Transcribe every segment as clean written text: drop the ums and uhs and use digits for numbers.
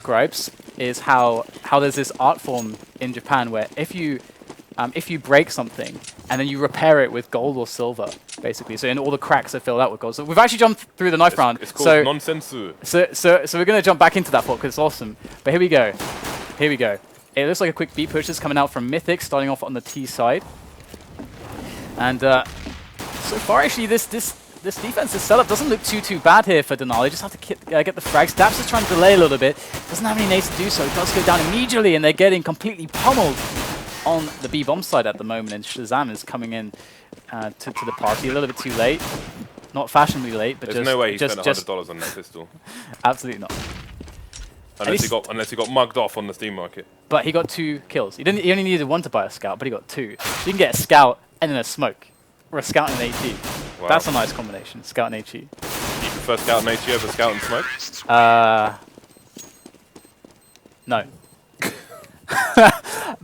describes is how there's this art form in Japan where if you break something and then you repair it with gold or silver, basically, so all the cracks are filled out with gold. So we've actually jumped through the knife round. It's called nonsensu. So we're gonna jump back into that because it's awesome. But here we go. Here we go. It looks like a quick B push is coming out from Mythic, starting off on the T side. And so far, actually, this defensive setup doesn't look too bad here for Denali. They just have to get the frags. Daps is trying to delay a little bit. Doesn't have any nades to do so. It does go down immediately, and they're getting completely pummeled on the B bomb side at the moment. And Shazam is coming in to the party a little bit too late. Not fashionably late, but there's no way he spent $100 on that pistol. Absolutely not. Unless he got mugged off on the Steam market. But he got 2 kills. He only needed 1 to buy a scout, but he got 2. So you can get a scout and then a smoke, or a scout and an HE. Wow. That's a nice combination, scout and HE. You prefer scout and HE over scout and smoke? No.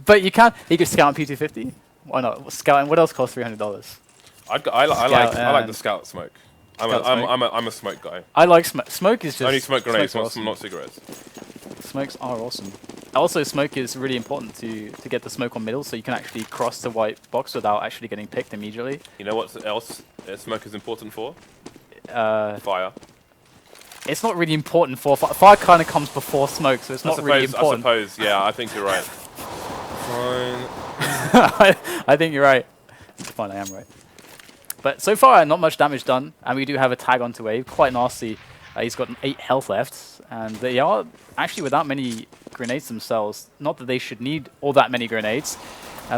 But you can. You could scout and P250. Why not? Scout and what else costs $300? I like the scout smoke. I'm a smoke guy. I like smoke. Smoke is just only smoke grenades, awesome. not cigarettes. Smokes are awesome. Also, smoke is really important to get the smoke on middle, so you can actually cross the white box without actually getting picked immediately. You know what else smoke is important for? Fire. It's not really important for fire. Kind of comes before smoke, so it's not really important. I suppose. Yeah, I think you're right. Fine. I think you're right. Fine, I am right. But so far, not much damage done, and we do have a tag onto Wave. Quite nasty. He's got 8 health left, and they are actually without many grenades themselves. Not that they should need all that many grenades,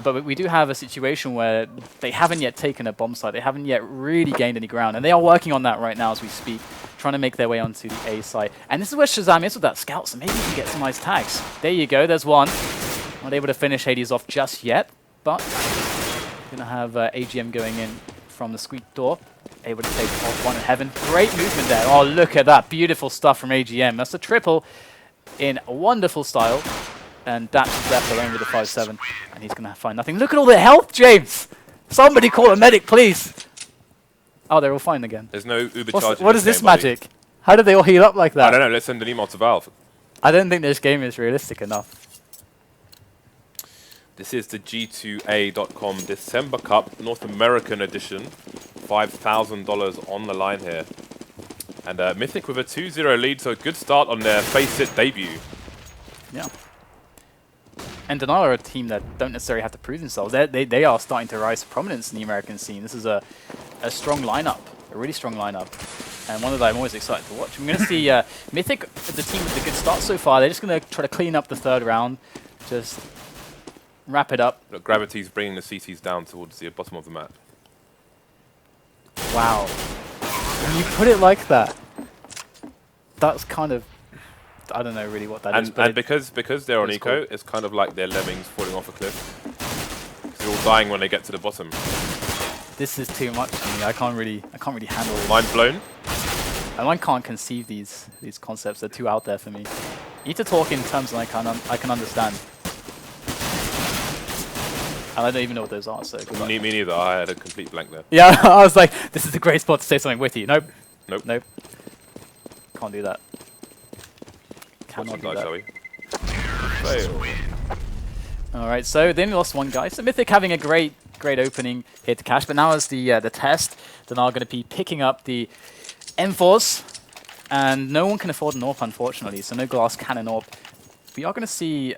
but we do have a situation where they haven't yet taken a bomb site. They haven't yet really gained any ground, and they are working on that right now as we speak, trying to make their way onto the A site. And this is where Shazam is with that scout, so maybe we can get some nice tags. There you go, there's one. Not able to finish Hades off just yet, but going to have AGM going in from the squeak door. Able to take off one in heaven. Great movement there. Oh, look at that. Beautiful stuff from AGM. That's a triple in wonderful style. And Daps is left alone with the 5-7. And he's going to find nothing. Look at all the health, James. Somebody call a medic, please. Oh, they're all fine again. There's no Uber charge. What is this magic? How did they all heal up like that? I don't know. Let's send an email to Valve. I don't think this game is realistic enough. This is the G2A.com December Cup North American edition. $5,000 on the line here. And Mythic with a 2-0 lead, so a good start on their FACEIT debut. Yeah. And Denali are a team that don't necessarily have to prove themselves. They are starting to rise to prominence in the American scene. This is a strong lineup, a really strong lineup. And one that I'm always excited to watch. I'm going to see Mythic, the team with a good start so far. They're just going to try to clean up the 3rd round. Just wrap it up. Look, Gravity's bringing the CTs down towards the bottom of the map. Wow. When you put it like that, that's kind of... I don't know really what that is. And because they're on eco, it's kind of like they're lemmings falling off a cliff. They're all dying when they get to the bottom. This is too much for me. I can't really handle it. Mind blown? And I can't conceive these concepts. They're too out there for me. You need to talk in terms that I can understand. And I don't even know what those are, so... Me neither. I had a complete blank there. Yeah, I was like, this is a great spot to say something witty. Nope. Nope. Nope. Can't do that. Cannot do that. Fail. Alright, so they only lost 1 guy. So Mythic having a great opening here to cash, but now as the test, they're now going to be picking up the M4s, and no one can afford an AWP, unfortunately, so no glass cannon AWP. We are going to see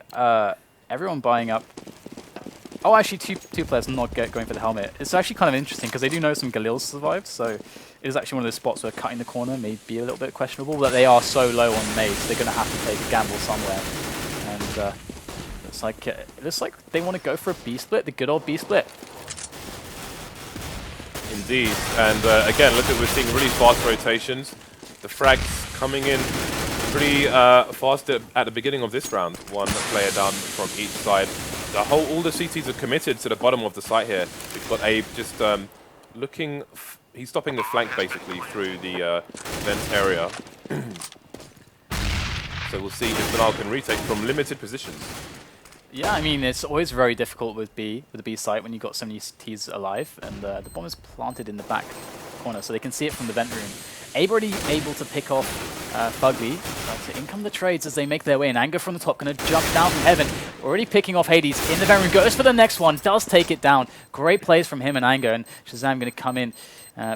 everyone buying up. Oh, actually, two players not going for the helmet. It's actually kind of interesting because they do know some Galils survived, so it is actually one of those spots where cutting the corner may be a little bit questionable, but they are so low on nades, they're going to have to take a gamble somewhere. And it looks like they want to go for a B split, the good old B split. Indeed, and again, look at we're seeing really fast rotations. The frags coming in pretty fast at the beginning of this round. 1 player down from each side. All the CTs are committed to the bottom of the site here. We've got Abe just looking. He's stopping the flank basically through the vent area. So we'll see if Denali can retake from limited positions. Yeah, I mean, it's always very difficult with the B site when you've got so many T's alive, and the bomb is planted in the back corner, so they can see it from the vent room. Abe already able to pick off Fugly, but in come the trades as they make their way, and Anger from the top going to jump down from heaven, already picking off Hades in the vent room, goes for the next one, does take it down. Great plays from him and Anger, and Shazam going to come in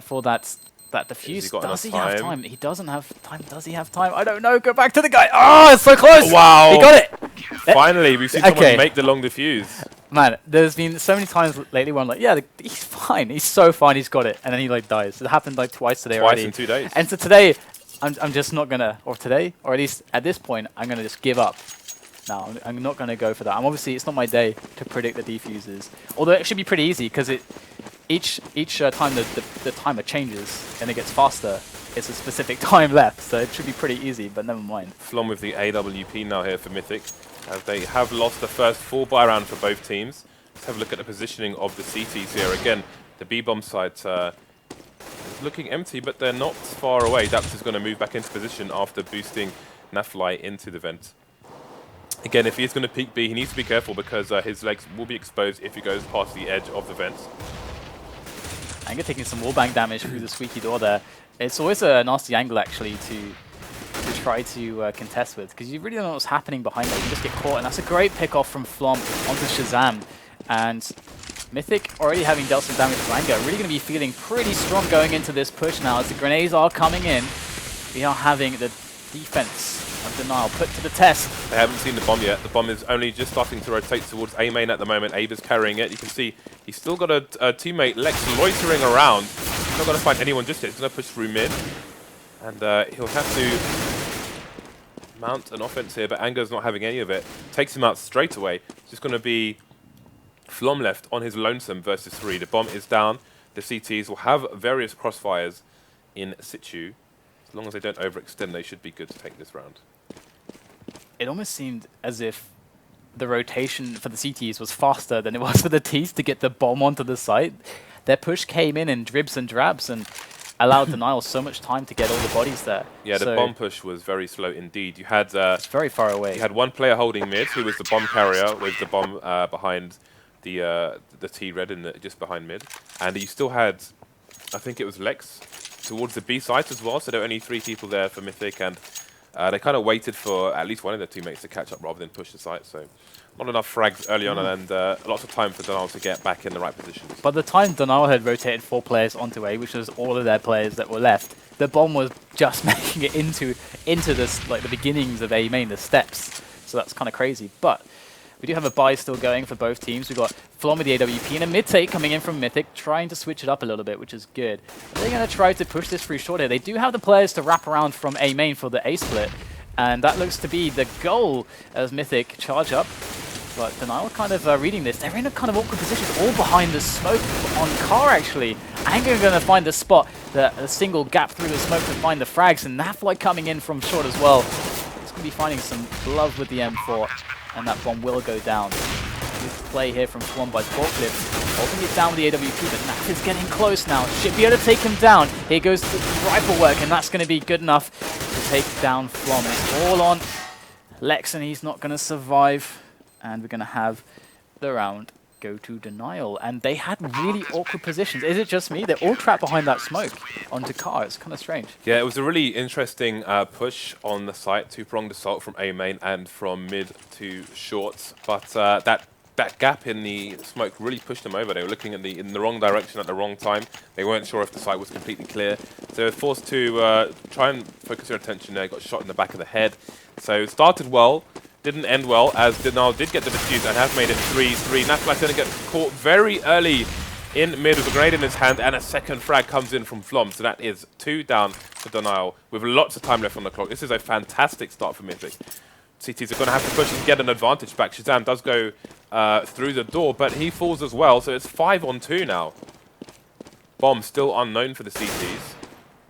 for that defuse. Does he have time? He doesn't have time. Does he have time? I don't know. Go back to the guy. Oh, it's so close. Wow. He got it. Finally, we've seen someone make the long defuse. Man, there's been so many times lately where I'm like, yeah, he's fine. He's so fine. He's got it. And then he like dies. It happened like twice today already. Twice in 2 days. And so today, I'm just not going to, or today, or at least at this point, I'm going to just give up. No, I'm not going to go for that. Obviously, it's not my day to predict the defuses. Although it should be pretty easy because each time the timer changes and it gets faster, it's a specific time left. So it should be pretty easy, but never mind. Flom with the AWP now here for Mythic, as they have lost the first full buy round for both teams. Let's have a look at the positioning of the CTs here. Again, the B-bomb site is looking empty, but they're not far away. Daps is going to move back into position after boosting Nafly into the vent. Again, if he is going to peek B, he needs to be careful because his legs will be exposed if he goes past the edge of the vent. Anger taking some wallbang damage through the squeaky door there. It's always a nasty angle actually to try to contest with, because you really don't know what's happening behind there. You just get caught, and that's a great pick off from Flom onto Shazam. And Mythic already having dealt some damage to Anger, really going to be feeling pretty strong going into this push now as the grenades are coming in. We are having the defense of Denial put to the test. They haven't seen the bomb yet. The bomb is only just starting to rotate towards A main at the moment. Abe is carrying it. You can see he's still got a teammate, Lex, loitering around. He's not going to find anyone just yet. He's going to push through mid. And he'll have to mount an offense here, but Anger's not having any of it. Takes him out straight away. It's just going to be Flom left on his lonesome versus 3. The bomb is down. The CTs will have various crossfires in situ. As long as they don't overextend, they should be good to take this round. It almost seemed as if the rotation for the CTs was faster than it was for the Ts to get the bomb onto the site. Their push came in dribs and drabs and allowed Denial so much time to get all the bodies there. Yeah, the bomb push was very slow indeed. You had it's very far away. You had one player holding mid, who was the bomb carrier, with the bomb behind the T-red just behind mid, and you still had, I think it was Lex, towards the B site as well. So there were only 3 people there for Mythic, and they kind of waited for at least one of their teammates to catch up rather than push the site. So not enough frags early on, and lots of time for Denial to get back in the right positions. By the time Denial had rotated 4 players onto A, which was all of their players that were left, the bomb was just making it into this, like the beginnings of A main, the steps. So that's kind of crazy. But we do have a buy still going for both teams. We've got Flom with the AWP and a mid-take coming in from Mythic, trying to switch it up a little bit, which is good. They're going to try to push this through short here. They do have the players to wrap around from A main for the A split, and that looks to be the goal as Mythic charge up. But Denial kind of reading this. They're in a kind of awkward position, all behind the smoke on Car actually. Anger going to find the spot, the single gap through the smoke to find the frags, and Nafly coming in from short as well. It's going to be finding some love with the M4. And that bomb will go down. Good play here from Flom by Forklift. Holding it down with the AWP, but Naf is getting close now. Should be able to take him down. Here goes the rifle work, and that's going to be good enough to take down Flom. It's all on Lex, and he's not going to survive. And we're going to have the round go to Denial. And they had really awkward positions. Is it just me? They're all trapped behind that smoke onto Car. It's kind of strange. Yeah, it was a really interesting push on the site. 2-pronged assault from A main and from mid to short. But that gap in the smoke really pushed them over. They were looking at in the wrong direction at the wrong time. They weren't sure if the site was completely clear. So they were forced to try and focus their attention there. Got shot in the back of the head. So it started well. Didn't end well, as Denial did get the defuse and have made it 3-3. Nafly's going to get caught very early in mid with a grenade in his hand, and a second frag comes in from Flom. So that is 2 down for Denial with lots of time left on the clock. This is a fantastic start for Mythic. CTs are going to have to push and get an advantage back. Shazam does go through the door, but he falls as well. So it's 5-on-2 now. Bomb still unknown for the CTs.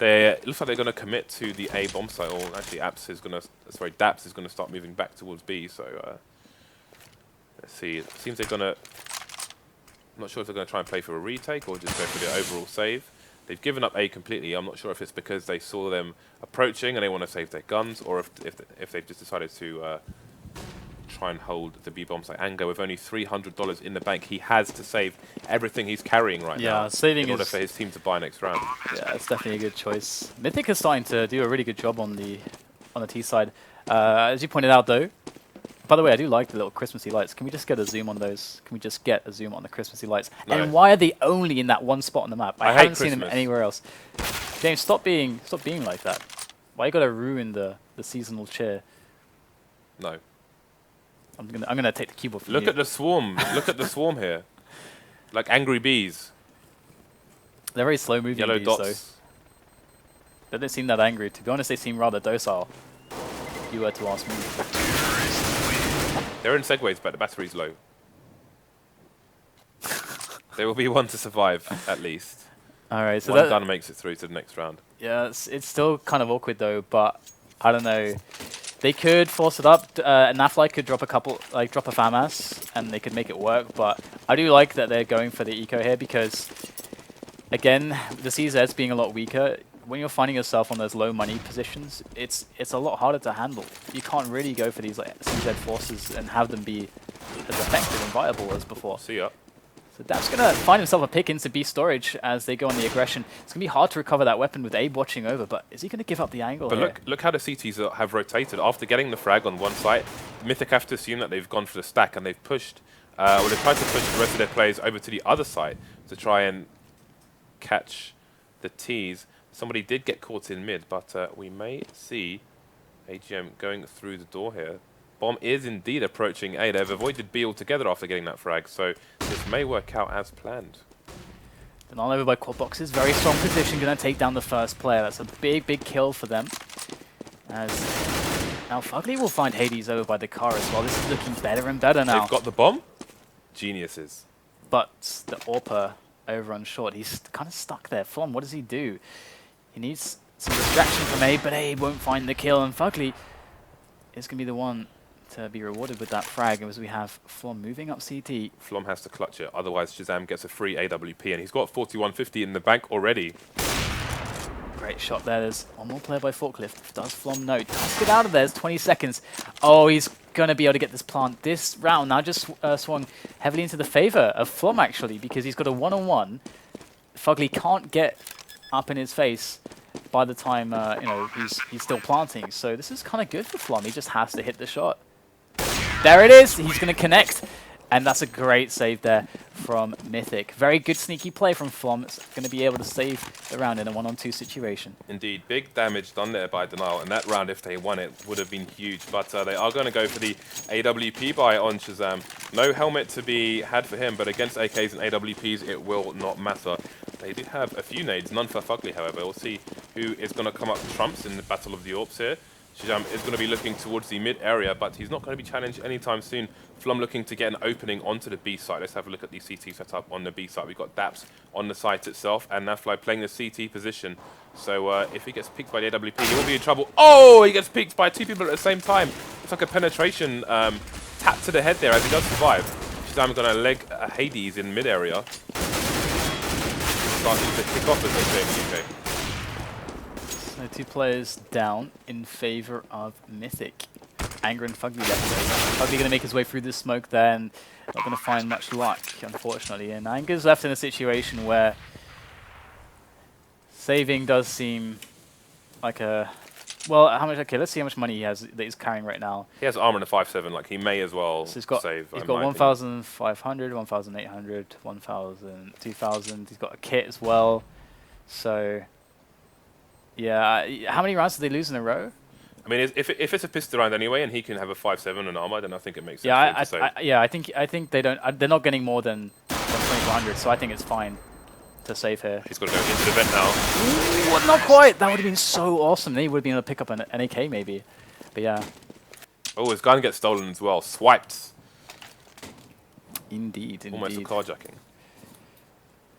It looks like they're going to commit to the A bomb site, or actually Daps is going to start moving back towards B. So let's see. It seems they're going to. I'm not sure if they're going to try and play for a retake or just go for the overall save. They've given up A completely. I'm not sure if it's because they saw them approaching and they want to save their guns, or if they've just decided to try try and hold the B-bomb site. Ango with only $300 in the bank. He has to save everything he's carrying right now saving in order for his team to buy next round. Yeah, it's definitely a good choice. Mythic is starting to do a really good job on the T side. As you pointed out, though, by the way, I do like the little Christmassy lights. Can we just get a zoom on those? Can we just get a zoom on the Christmassy lights? No. And why are they only in that one spot on the map? I haven't seen them anywhere else. James, stop being like that. Why you gotta ruin the seasonal cheer? No. I'm gonna take the keyboard from you. Look at the swarm. Look at the swarm here. Like angry bees. They're very slow moving Yellow bees, dots. though. They don't seem that angry. To be honest, they seem rather docile. If you were to ask me. They're in segways, but the battery's low. There will be one to survive, at least. Alright, so one gun makes it through to the next round. Yeah, it's still kind of awkward, though, but I don't know. They could force it up. Naflight could drop a FAMAS, and they could make it work, but I do like that they're going for the eco here, because, again, the CZs being a lot weaker, when you're finding yourself on those low money positions, it's a lot harder to handle. You can't really go for these like CZ forces and have them be as effective and viable as before. See ya. So Dap's going to find himself a pick into B storage as they go on the aggression. It's going to be hard to recover that weapon with Abe watching over, but is he going to give up the angle But here? look how the CTs have rotated. After getting the frag on one site, Mythic have to assume that they've gone for the stack and they've pushed, well, they've tried to push the rest of their players over to the other side to try and catch the Ts. Somebody did get caught in mid, but we may see AGM going through the door here. Bomb is indeed approaching A. They've avoided B altogether after getting that frag, so this may work out as planned. Denal over by quad boxes, very strong position, going to take down the first player. That's a big kill for them. As now Fugly will find Hades over by the car as well. This is looking better and better now. They've got the bomb? Geniuses. But the AWPer over on short, he's kind of stuck there. Flom, what does he do? He needs some distraction from Abe, but Abe won't find the kill, and Fugly is going to be the one to be rewarded with that frag as we have Flom moving up CT. Flom has to clutch it, otherwise Shazam gets a free AWP, and he's got 4150 in the bank already. Great shot there. There's one more player by Forklift. Does Flom know? Does get out of there. There's 20 seconds. Oh, he's going to be able to get this plant. This round now just swung heavily into the favor of Flom, actually, because he's got a one-on-one. Fugly can't get up in his face by the time you know, he's still planting. So this is kind of good for Flom. He just has to hit the shot. There it is. He's going to connect. And that's a great save there from Mythic. Very good sneaky play from Flom. It's going to be able to save the round in a 1-on-2 situation. Indeed, big damage done there by Denial, and that round, if they won it, would have been huge. But they are going to go for the AWP buy on Shazam. No helmet to be had for him, but against AKs and AWPs, it will not matter. They do have a few nades, none for Fugly, however. We'll see who is going to come up trumps in the Battle of the Orps here. Shazam is going to be looking towards the mid area, but he's not going to be challenged anytime soon. Flum looking to get an opening onto the B site. Let's have a look at the CT setup on the B site. We've got Daps on the site itself, and Nafly playing the CT position. So if he gets picked by the AWP, he will be in trouble. Oh, he gets picked by two people at the same time. It's like a penetration tap to the head there as he does survive. Shazam going to leg Hades in mid area. Starting to kick off as they say in the UK. So 2 players down in favor of Mythic. Anger and Fugly left. Fugly going to make his way through the smoke there and not going to find much luck, unfortunately. And Anger's left in a situation where saving does seem like a... Well, how much? Okay, let's see how much money he has that he's carrying right now. He has armor and a 5.7, like he may as well so he's got, save. He's got 1,500, 1,800, 1,000, 2,000. He's got a kit as well. So... Yeah, how many rounds did they lose in a row? I mean, if it's a pistol round anyway, and he can have a 5.7 and armor, then I think it makes sense. Yeah, I think they don't. They're not getting more than 2,400, so I think it's fine to save here. He's got to go into the vent now. Ooh, not quite. That would have been so awesome. Then he would have been able to pick up an AK maybe. But yeah. Oh, his gun gets stolen as well. Swiped. Indeed. Almost a carjacking.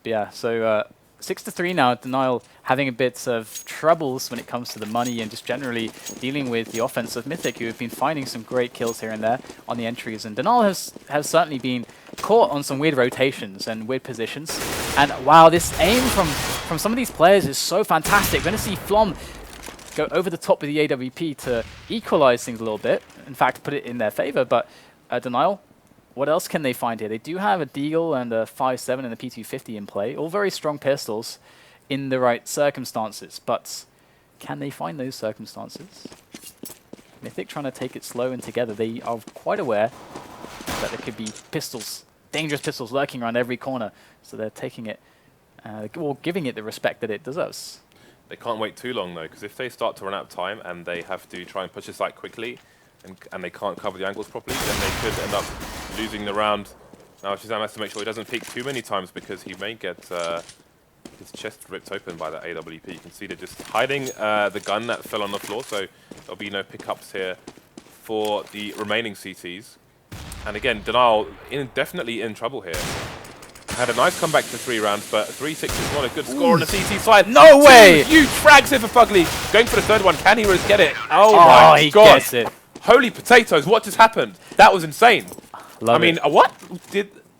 But yeah. So. 6-3 now. Denial having a bit of troubles when it comes to the money and just generally dealing with the offense of Mythic, who have been finding some great kills here and there on the entries. And Denial has certainly been caught on some weird rotations and weird positions. And wow, this aim from some of these players is so fantastic. We're going to see Flom go over the top with the AWP to equalize things a little bit. In fact, put it in their favor. But Denial, what else can they find here? They do have a Deagle and a 5.7 and a P250 in play. All very strong pistols in the right circumstances. But can they find those circumstances? Mythic trying to take it slow and together. They are quite aware that there could be pistols, dangerous pistols lurking around every corner. So they're taking it, or giving it the respect that it deserves. They can't wait too long, though, because if they start to run out of time and they have to try and push the site quickly and they can't cover the angles properly, then they could end up losing the round. Now, Shazam has to make sure he doesn't peek too many times because he may get his chest ripped open by that AWP. You can see they're just hiding the gun that fell on the floor, so there'll be no pickups here for the remaining CTs. And again, Denial definitely in trouble here. Had a nice comeback to 3 rounds, but 3-6 is not a good score on the CT side. No way! Huge frags here for Fugly. Going for the third one. Can he get it? Oh Oh, my he god. gets it. Holy potatoes, what just happened? That was insane. Love I mean, it. what?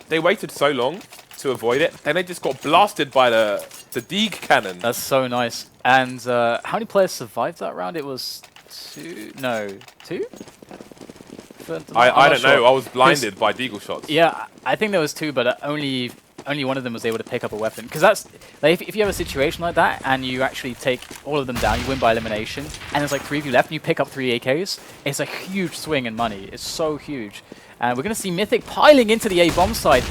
They waited so long to avoid it, and they just got blasted by the Deeg cannon. That's so nice. And how many players survived that round? It was 2? No, 2? I don't know. I was blinded by Deagle shots. Yeah, I think there was 2, but only one of them was able to pick up a weapon. Because that's like, if you have a situation like that and you actually take all of them down, you win by elimination, and there's like 3 of you left, and you pick up 3 AKs. It's a huge swing in money. It's so huge. And we're going to see Mythic piling into the A bomb side.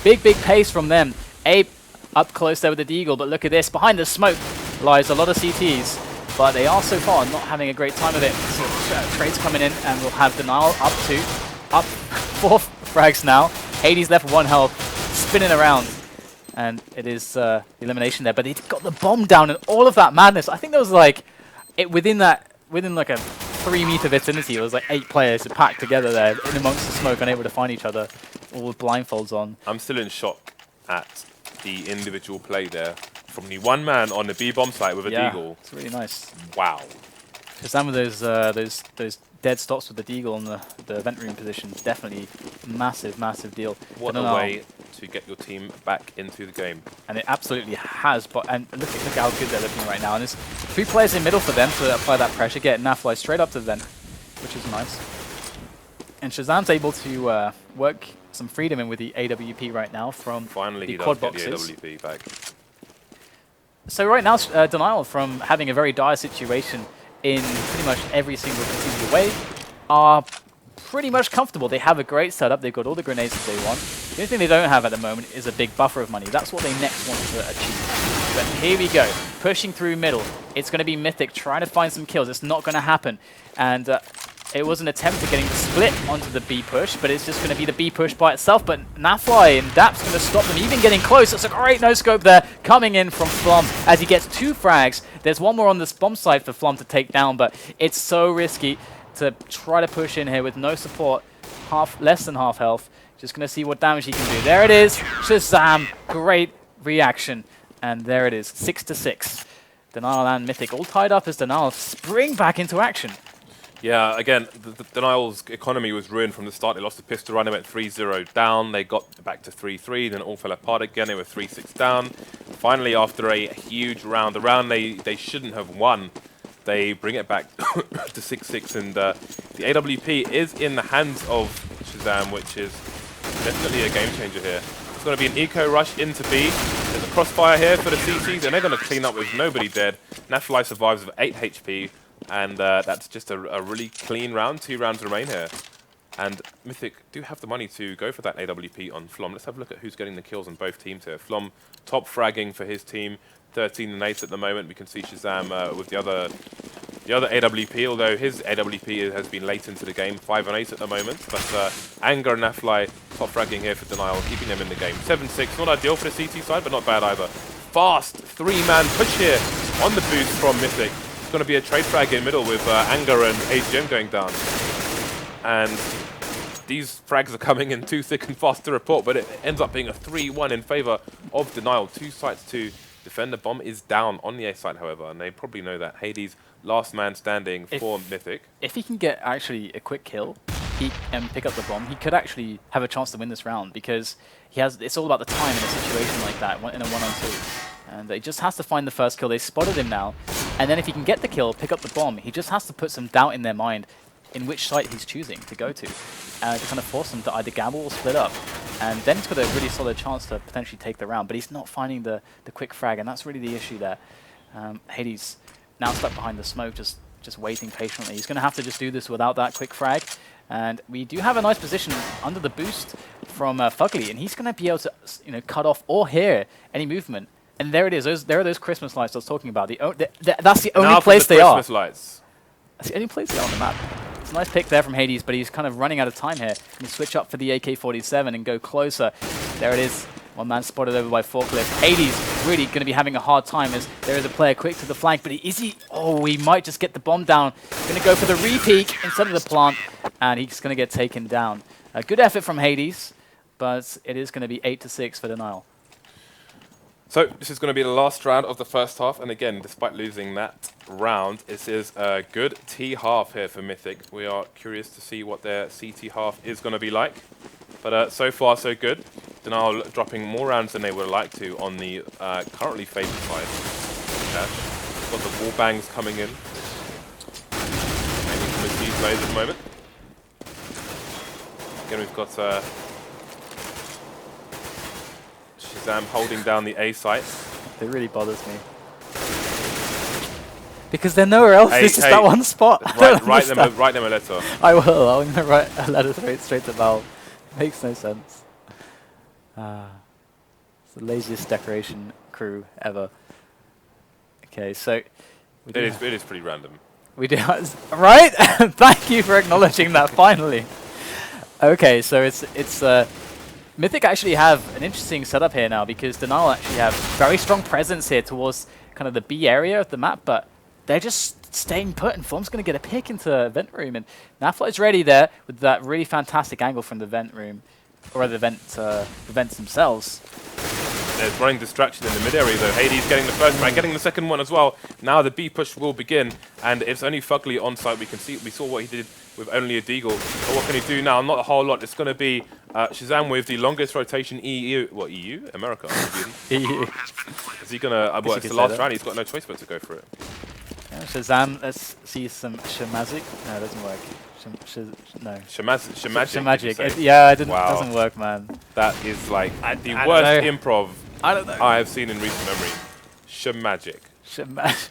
Big pace from them. A up close there with the Deagle, but look at this. Behind the smoke lies a lot of CTs. But they are so far not having a great time of it. So trades coming in, and we'll have Denial up 4 frags now. Hades left 1 health, spinning around, and it is elimination there. But they got the bomb down and all of that madness. I think there was like within like a 3-meter vicinity, it was like 8 players packed together there in amongst the smoke, unable to find each other, all with blindfolds on. I'm still in shock at the individual play there. From the one man on the B bomb site with a Deagle. It's really nice. Wow. Because some of those dead stops with the Deagle on the vent room position, definitely massive deal. What a way to get your team back into the game. And it absolutely has. And look how good they're looking right now. And there's 3 players in middle for them to apply that pressure, get Nafly straight up to the vent, which is nice. And Shazam's able to work some freedom in with the AWP right now from Finally, the quad get boxes. the AWP back. So right now, Denial, from having a very dire situation in pretty much every single conceivable way, are pretty much comfortable. They have a great setup. They've got all the grenades that they want. The only thing they don't have at the moment is a big buffer of money. That's what they next want to achieve. But here we go. Pushing through middle. It's going to be Mythic trying to find some kills. It's not going to happen. And it was an attempt at getting the split onto the B push, but it's just going to be the B push by itself. But Nafly and Dap's going to stop them even getting close. It's a great no-scope there coming in from Flum as he gets 2 frags. There's 1 more on this bomb side for Flum to take down, but it's so risky to try to push in here with no support, less than half health. Just going to see what damage he can do. There it is. Shazam. Great reaction. And there it is. 6-6. Denial and Mythic all tied up as Denial spring back into action. Yeah, again, the Denial's economy was ruined from the start. They lost the pistol run, they went 3-0 down, they got back to 3-3, then it all fell apart again, they were 3-6 down. Finally, after a huge round, the round they shouldn't have won, they bring it back to 6-6, and the AWP is in the hands of Shazam, which is definitely a game changer here. It's going to be an eco rush into B. There's a crossfire here for the CCs, and they're going to clean up with nobody dead. Nafly survives with 8 HP. And that's just a really clean round. 2 rounds remain here. And Mythic do have the money to go for that AWP on Flom. Let's have a look at who's getting the kills on both teams here. Flom top fragging for his team, 13 and 8 at the moment. We can see Shazam with the other AWP, although his AWP has been late into the game, 5 and 8 at the moment. But Anger and Nafly top fragging here for Denial, keeping them in the game. 7-6, not ideal for the CT side, but not bad either. Fast 3-man push here on the boost from Mythic. Going to be a trade frag in middle with Anger and AGM going down, and these frags are coming in too thick and fast to report, but it ends up being a 3-1 in favor of Denial. 2 sites to defend. The bomb is down on the A site, however, and they probably know that. Hades last man standing for Mythic. If he can get actually a quick kill and pick up the bomb, he could actually have a chance to win this round, because it's all about the time in a situation like that, in a 1-on-2. And he just has to find the first kill. They spotted him now. And then if he can get the kill, pick up the bomb, he just has to put some doubt in their mind. in which site he's choosing to go to kind of force him to either gamble or split up. And then he's got a really solid chance to potentially take the round, but he's not finding the quick frag, and that's really the issue there. Hades now stuck behind the smoke, just waiting patiently. He's going to have to just do this without that quick frag. And we do have a nice position under the boost from Fugly, and he's going to be able to cut off or hear any movement. And there it is. There are those Christmas lights I was talking about. That's the only place they are. Christmas lights. That's the only place they are on the map. It's a nice pick there from Hades, but he's kind of running out of time here. Can switch up for the AK-47 and go closer. There it is. One man spotted over by Forklift. Hades really going to be having a hard time as there is a player quick to the flank, but he might just get the bomb down. Going to go for the re-peek instead of the plant, and he's going to get taken down. A good effort from Hades, but it is going to be 8-6 for Denial. So this is going to be the last round of the first half, and again, despite losing that round, this is a good T half here for Mythic. We are curious to see what their CT half is going to be like, but so far so good. Denial dropping more rounds than they would like to on the currently favored side. Got the wall bangs coming in. Aiming for the plays at the moment. Again, we've got Shazam holding down the A site. It really bothers me. Because they're nowhere else. This is that one spot. Write them a letter. I will. I'm going to write a letter straight to Valve. Makes no sense. It's the laziest decoration crew ever. Okay, so it is pretty random. We do, right? Thank you for acknowledging that. Finally. Okay, so it's Mythic actually have an interesting setup here now, because Denial actually have very strong presence here towards kind of the B area of the map, but they're just staying put, and Form's going to get a pick into vent room, and Naflight's ready there with that really fantastic angle from the vent room. Or rather, the vents themselves. There's running distraction in the mid area though. Hades getting the first frag, getting the second one as well. Now the B push will begin, and it's only Fugly on site. We saw what he did with only a deagle. But what can he do now? Not a whole lot. It's going to be Shazam with the longest rotation EU. What, EU? America. EU. Is he going to... well, it's the last round. He's got no choice but to go for it. Yeah, Shazam, let's see some Shamazic. No, it doesn't work. No. Shamagic. Yeah, it doesn't work, man. That is like the worst improv I have seen in recent memory. Shamagic. Shamagic.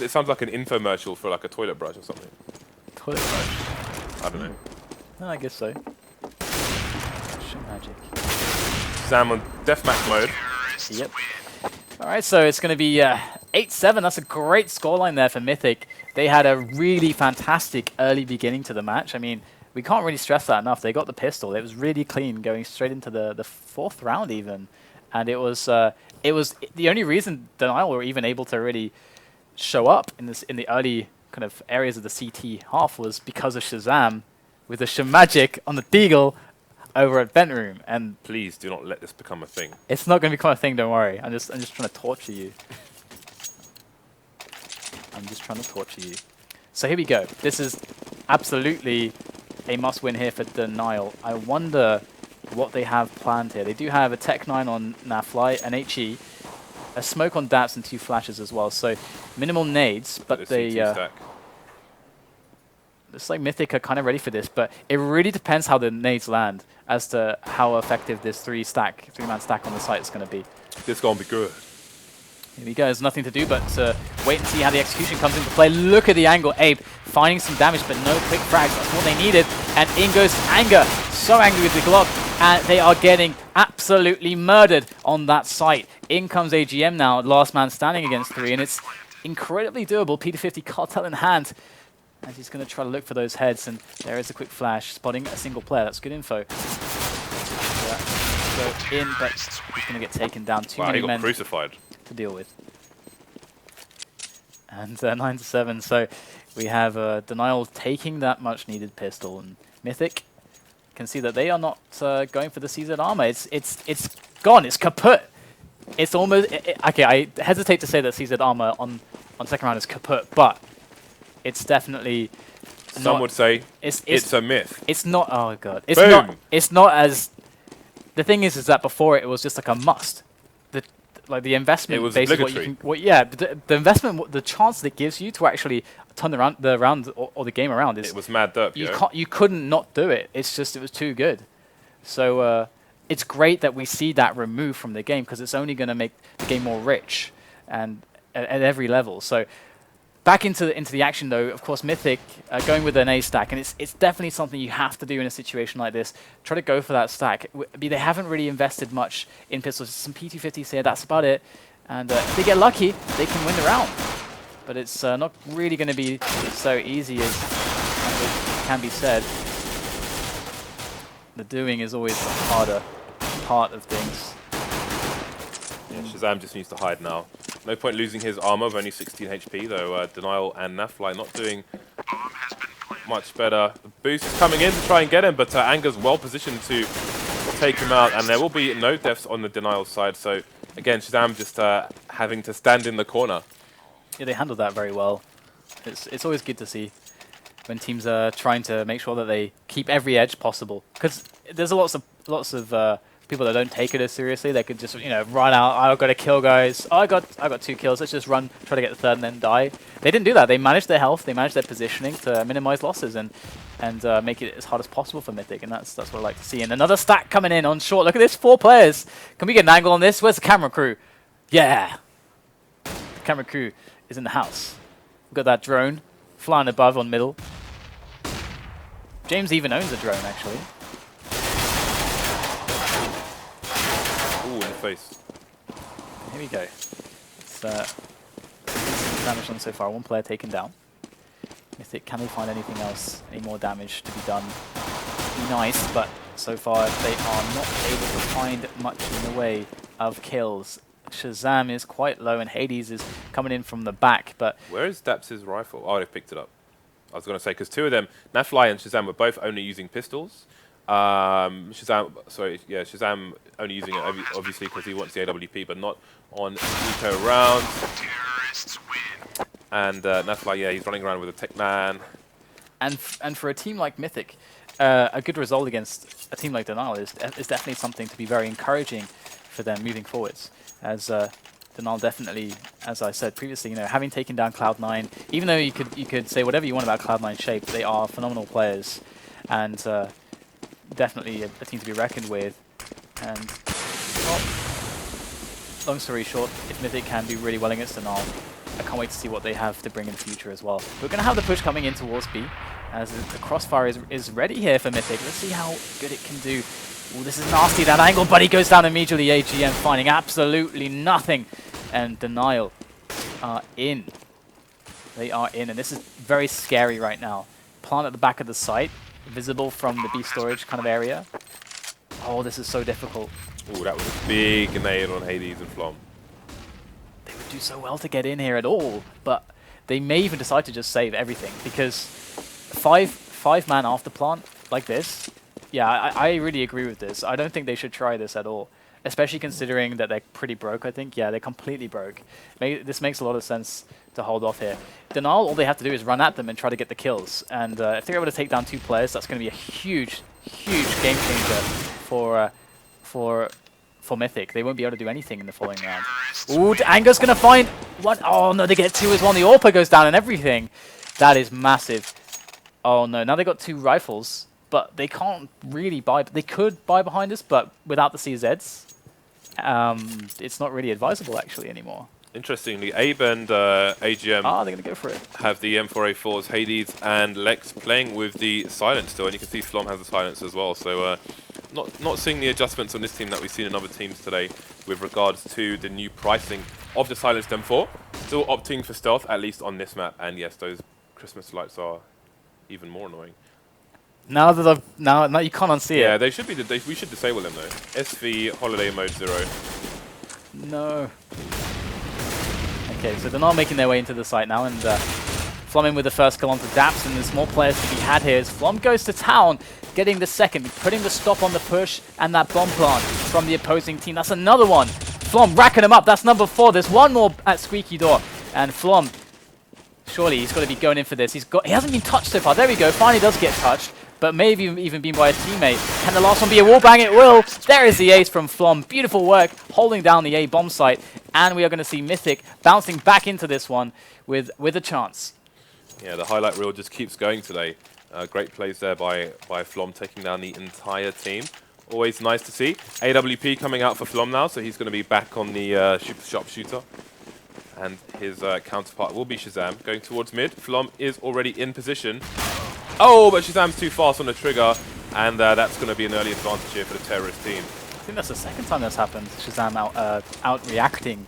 It sounds like an infomercial for like a toilet brush or something. Toilet brush? I don't know. No, I guess so. Shamagic. Sam on deathmatch mode. Yep. Alright, so it's going to be 8-7. That's a great scoreline there for Mythic. They had a really fantastic early beginning to the match. I mean, we can't really stress that enough. They got the pistol. It was really clean, going straight into the fourth round even. And it was the only reason Denial were even able to really show up in the early kind of areas of the CT half was because of Shazam with the Shamagic on the Deagle over at Vent Room. And please do not let this become a thing. It's not going to become a thing, don't worry. I'm just trying to torture you. I'm just trying to torture you. So here we go. This is absolutely a must-win here for Denial. I wonder what they have planned here. They do have a Tech 9 on Nafly, an HE, a smoke on Daps, and 2 flashes as well. So minimal nades, but they... looks like Mythic are kind of ready for this, but it really depends how the nades land as to how effective this three-man stack on the site is going to be. This is going to be good. Here we go. There's nothing to do but wait and see how the execution comes into play. Look at the angle. Abe finding some damage, but no quick frags. That's what they needed. And in goes Anger. So angry with the Glock. And they are getting absolutely murdered on that site. In comes AGM now. Last man standing against 3. And it's incredibly doable. P250 cartel in hand. And he's going to try to look for those heads. And there is a quick flash. Spotting a single player. That's good info. Go in, but he's going to get taken down. Too many men. He got crucified. To deal with. And 9-7, so we have Denial taking that much needed pistol, and Mythic can see that they are not going for the CZ armor. It's gone. It's kaput. It's almost okay. I hesitate to say that CZ armor on second round is kaput, but it's definitely. Some would say it's a myth. It's not. Oh god. It's Boom. not. It's not as. The thing is that before it was just like a must. like the investment. It was basically obligatory. yeah, the investment, the chance that it gives you to actually turn the round or the game around is. It was mad derp. You couldn't not do it. It's just it was too good. So it's great that we see that removed from the game because it's only going to make the game more rich and at every level. So back into the action though. Of course, Mythic going with an A stack, and it's definitely something you have to do in a situation like this. Try to go for that stack. They haven't really invested much in pistols. Some P250s here. That's about it. And if they get lucky, they can win the round. But it's not really going to be so easy as it can be said. The doing is always the harder part of things. Yeah, Shazam just needs to hide now. No point losing his armor of only 16 HP, though Denial and Nafly not doing much better. The boost is coming in to try and get him, but Anger's well positioned to take him out, and there will be no deaths on the Denial side. So again, Shazam just having to stand in the corner. Yeah, they handled that very well. It's always good to see when teams are trying to make sure that they keep every edge possible, because there's lots of people that don't take it as seriously. They could just run out. I've got to kill guys. Oh, I got 2 kills. Let's just run, try to get the third, and then die. They didn't do that. They managed their health. They managed their positioning to minimize losses and make it as hard as possible for Mythic. And that's what I like to see. And another stack coming in on short. Look at this, 4 players. Can we get an angle on this? Where's the camera crew? Yeah, the camera crew is in the house. We've got that drone flying above on middle. James even owns a drone, actually. Ooh, in the face. Here we go. It's damage done so far. 1 player taken down. Mythic, can they find anything else? Any more damage to be done? Be nice, but so far they are not able to find much in the way of kills. Shazam is quite low, and Hades is coming in from the back. But where is Daps' rifle? Oh, they've picked it up. I was going to say, because 2 of them, Nafly and Shazam, were both only using pistols. Shazam only using it obviously because he wants the AWP, but not on eco rounds. And Nafly, yeah, he's running around with a Tech-Man. And for a team like Mythic, a good result against a team like Denial is definitely something to be very encouraging for them moving forwards. As Denial definitely, as I said previously, having taken down Cloud9, even though you could say whatever you want about Cloud9's shape, they are phenomenal players, and definitely a team to be reckoned with. And well, long story short, if Mythic can do really well against Denial, I can't wait to see what they have to bring in the future as well. We're going to have the push coming in towards B, as the crossfire is ready here for Mythic. Let's see how good it can do. Ooh, this is nasty, that angle, but he goes down immediately. AGM finding absolutely nothing. And Denial are in. They are in, and this is very scary right now. Plant at the back of the site, visible from the B storage kind of area. Oh, this is so difficult. Ooh, that was a big grenade on Hades and Flom. They would do so well to get in here at all, but they may even decide to just save everything, because five man after plant like this. Yeah, I really agree with this. I don't think they should try this at all, especially considering that they're pretty broke, I think. Yeah, they're completely broke. This makes a lot of sense to hold off here. Denial, all they have to do is run at them and try to get the kills. And if they're able to take down 2 players, that's going to be a huge, huge game changer for Mythic. They won't be able to do anything in the following round. Ooh, Anger's going to find one. Oh, no, they get 2 as well. The AWP goes down and everything. That is massive. Oh, no, now they got 2 rifles. But they can't really buy. They could buy behind us, but without the CZs, it's not really advisable actually anymore. Interestingly, Abe and AGM they're going to go for it. Have the M4A4s, Hades and Lex playing with the silence still, and you can see Flom has the silence as well. So not seeing the adjustments on this team that we've seen in other teams today with regards to the new pricing of the silenced M4. Still opting for stealth, at least on this map. And yes, those Christmas lights are even more annoying. Now that now you can't unsee it. Yeah, they should be. We should disable them though. SV Holiday Mode 0. No. Okay, so they're not making their way into the site now, and Flom in with the first kill onto Daps, and there's more players to be had here. As Flom goes to town, getting the second, putting the stop on the push, and that bomb plant from the opposing team. That's another one. Flom racking them up. That's number 4. There's one more at Squeaky Door, and Flom. Surely he's got to be going in for this. He hasn't been touched so far. There we go. Finally does get touched. But maybe even been by a teammate. Can the last one be a wallbang? It will. There is the ace from Flom. Beautiful work, holding down the A bomb site. and we are going to see Mythic bouncing back into this one with a chance. Yeah, the highlight reel just keeps going today. Great plays there by Flom, taking down the entire team. Always nice to see. AWP coming out for Flom now, so he's going to be back on the sharpshooter. And his counterpart will be Shazam, going towards mid. Flom is already in position. Oh, but Shazam's too fast on the trigger, and that's going to be an early advantage here for the terrorist team. I think that's the second time that's happened. Shazam out-reacting.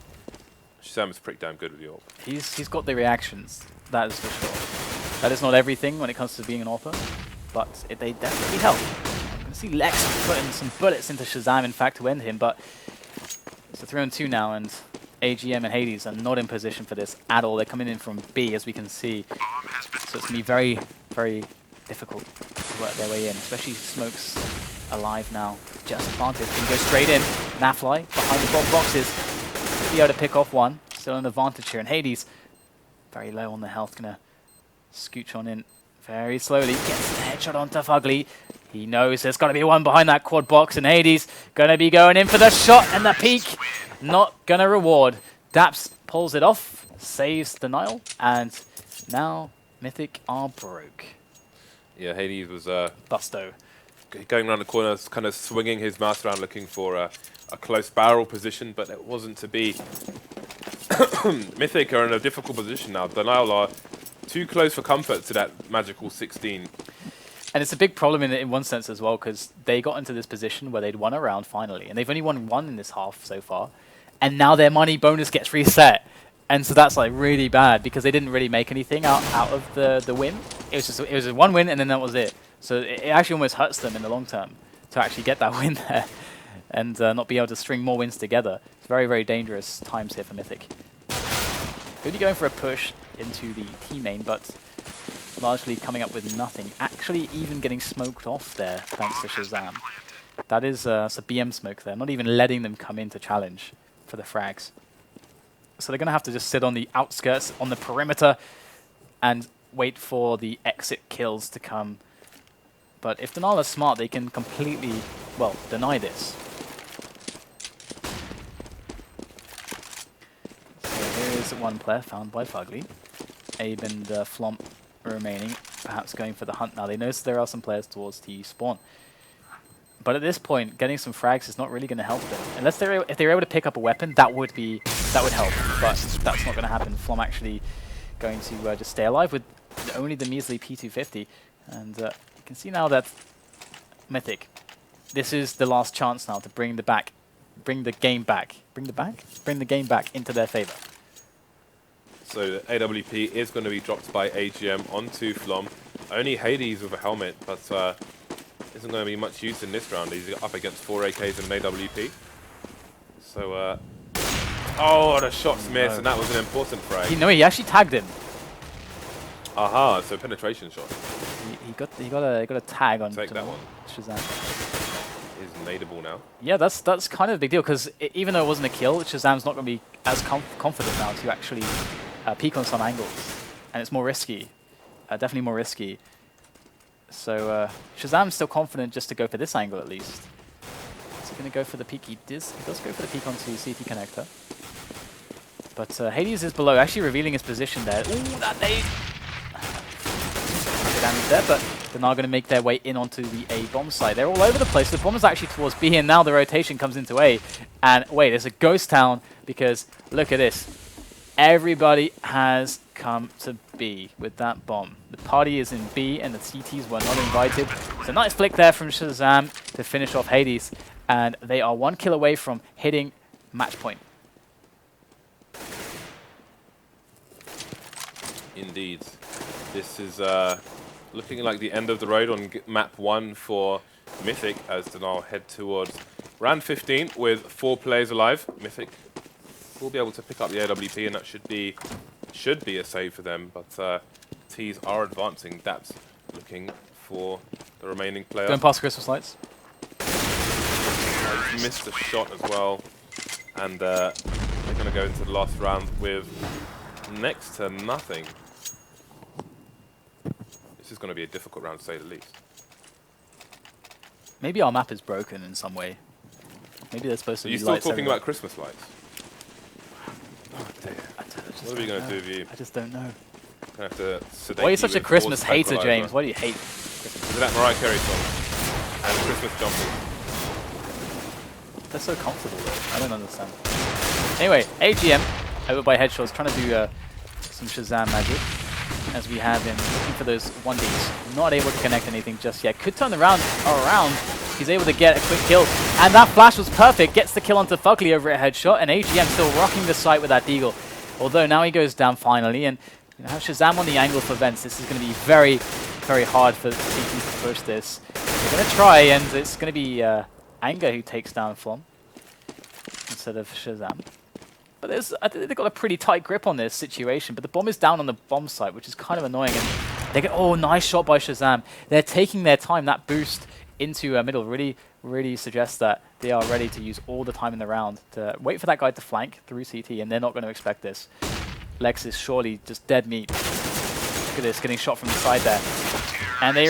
Shazam is pretty damn good with the AWP. He's got the reactions, that is for sure. That is not everything when it comes to being an AWPer, but they definitely help. You can see Lex putting some bullets into Shazam, in fact, to end him, but it's a 3-on-2 now, and AGM and Hades are not in position for this at all. They're coming in from B, as we can see. So it's going to be very, very difficult to work their way in, especially Smoke's alive now. Just planted, can go straight in. Nafly behind the bomb boxes. Be able to pick off one. Still an advantage here. And Hades, very low on the health, going to scooch on in very slowly. Gets the headshot onto Fugly. He knows there's got to be one behind that quad box, and Hades going to be going in for the shot and the peek. Not going to reward. Daps pulls it off, saves Denial, and now Mythic are broke. Yeah, Hades was Busto. going around the corner, kind of swinging his mouse around, looking for a close barrel position, but it wasn't to be. Mythic are in a difficult position now. Denial are too close for comfort to that magical 16. And it's a big problem in one sense as well, because they got into this position where they'd won a round finally, and they've only won one in this half so far, and now their money bonus gets reset. And so that's like really bad, because they didn't really make anything out of the win. It was a one win, and then that was it. So it actually almost hurts them in the long term to actually get that win there and not be able to string more wins together. It's very, very dangerous times here for Mythic. Really going for a push into the T main, but largely coming up with nothing. Actually even getting smoked off there thanks to Shazam. That is a BM smoke there, not even letting them come in to challenge for the frags. So they're going to have to just sit on the outskirts, on the perimeter, and wait for the exit kills to come. But if Denial are smart, they can completely, well, deny this. So here is one player found by Fugly. Abe and Flom remaining, perhaps going for the hunt now. They notice there are some players towards T spawn. But at this point, getting some frags is not really going to help them. Unless if they're able to pick up a weapon, that would help. But that's not going to happen. Flom actually going to just stay alive with only the measly P250. And you can see now that Mythic, this is the last chance now to bring the game back into their favor. So AWP is going to be dropped by AGM onto Flom. Only Hades with a helmet, but isn't going to be much use in this round. He's up against 4 AKs and an AWP. So, oh, the shots missed, and that was an important frag. He actually tagged him. Aha, so penetration shot. He got a tag on. Take that one. Shazam is nadeable now. Yeah, that's kind of a big deal, because even though it wasn't a kill, Shazam's not going to be as confident now to actually peek on some angles, and it's more risky, definitely more risky. So Shazam's still confident just to go for this angle at least. Is he going to go for the peek? He does go for the peek onto CT connector. But Hades is below, actually revealing his position there. Ooh, that nade! Damage there, but they're now going to make their way in onto the A bomb site. They're all over the place. The bomb is actually towards B, and now the rotation comes into A. And wait, there's a ghost town, because look at this. Everybody has come to B with that bomb. The party is in B, and the CTs were not invited. So nice flick there from Shazam to finish off Hades, and they are 1 kill away from hitting match point. Indeed. This is looking like the end of the road on map 1 for Mythic as Denial head towards round 15 with 4 players alive. Mythic will be able to pick up the AWP, and that should be a save for them, but T's are advancing. Daps looking for the remaining player. Going past Christmas lights. Missed a shot as well, and they're going to go into the last round with next to nothing. This is going to be a difficult round to say the least. Maybe our map is broken in some way. Maybe they're supposed to be lights. Are you still talking everywhere. about Christmas lights? What are we going to do with you? I just don't know. I have to sedate Why are you such a with Christmas forced hater, tranquilizer. James? Why do you hate Christmas? Is that Mariah Carey song? And Christmas jumpers. They're so comfortable, though. I don't understand. Anyway, AGM over by Headshots trying to do some Shazam magic. As we have him looking for those 1Ds. Not able to connect anything just yet. Could turn around. He's able to get a quick kill. And that flash was perfect. Gets the kill onto Fugly over at Headshot. And AGM still rocking the site with that deagle. Although now he goes down finally. And you know, Shazam on the angle for Vents. This is going to be very, very hard for CT to push this. They're going to try, and it's going to be Anger who takes down Flom instead of Shazam. But I think they've got a pretty tight grip on this situation. But the bomb is down on the bomb site, which is kind of annoying. And they get, oh, nice shot by Shazam. They're taking their time. That boost into middle really suggests that they are ready to use all the time in the round to wait for that guy to flank through CT, and they're not going to expect this. Lex is surely just dead meat. Look at this, getting shot from the side there. And they